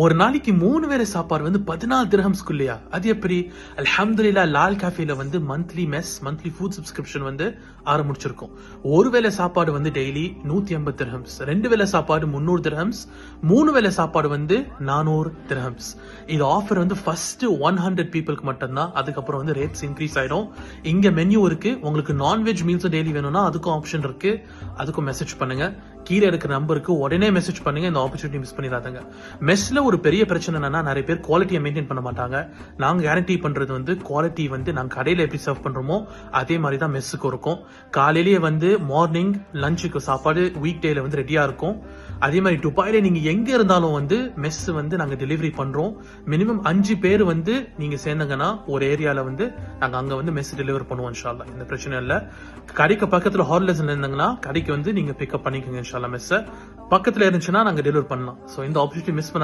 ஒரு நாளைக்கு 3 வேளை சாப்பாடு வந்து 14 திரஹம்ஸ்க்குள்ளயா? அது எப்படி? அல்ஹம்துலில்லாஹ் லால் காஃபில வந்து மந்த்லி ஃபுட் சப்ஸ்கிரிப்ஷன் வந்து ஆரம்பிச்சிருக்கோம். ஒரு வேளை சாப்பாடு வந்து டெய்லி 150 திரஹம்ஸ், 2 வேளை சாப்பாடு 300 திரஹம்ஸ், 3 வேளை சாப்பாடு வந்து 400 திரஹம்ஸ். இது ஆஃபர் வந்து ஃபர்ஸ்ட் 100 பீப்புளுக்கு மட்டும்தான். அதுக்கப்புறம் வந்து ரேட்ஸ் இன்க்ரீஸ் ஆயிடும். இங்க மெனு இருக்கு. உங்களுக்கு நான்வெஜ் மீல்ஸ் டெய்லி வேணும்னா அதுக்கும் ஆப்ஷன் இருக்கு. அதுக்கும் மெசேஜ் பண்ணுங்க. கீழே இருக்கிற நம்பருக்கு உடனே மெசேஜ் பண்ணுங்க. இந்த ஆப்பர்ச்சுனிட்டி மிஸ் பண்ணிடாதீங்க. மெஸ்ல ஒரு பெரிய பிரச்சனை என்னன்னா, நிறைய பேர் குவாலிட்டியை மெயின்டைன் பண்ண மாட்டாங்க. நாங்க கேரண்டி பண்றது வந்து குவாலிட்டி வந்து நாங்க கடையில எப்படி சர்வ் பண்றோமோ அதே மாதிரி தான் மெஸ்ஸுக்கு இருக்கும். காலையிலேயே வந்து மார்னிங் லஞ்சுக்கு சாப்பாடு வீக் டேல வந்து ரெடியா இருக்கும். அதே மாதிரி துபாயில நீங்க எங்க இருந்தாலும் வந்து மெஸ் வந்து நாங்க டெலிவரி பண்றோம். மினிமம் 5 பேர் வந்து நீங்க சேர்ந்தங்கன்னா ஒரு ஏரியால வந்து நாங்க அங்க வந்து மெஸ் டெலிவரி பண்ணுவோம் இன்ஷா அல்லாஹ். இந்த பிரச்சனை இல்ல. கடைக்கு பக்கத்துல ஹார்லஸ்ல இருந்தாங்கன்னா கடைக்கு வந்து நீங்க பிக்கப் பண்ணிக்கோங்க இன்ஷா அல்லாஹ். மெஸ் பக்கத்துல இருந்துச்சுன்னா நாங்க டெலிவரி பண்ணலாம். சோ இந்த ஆப்பர்ச்சுனிட்டி மிஸ் பண்ண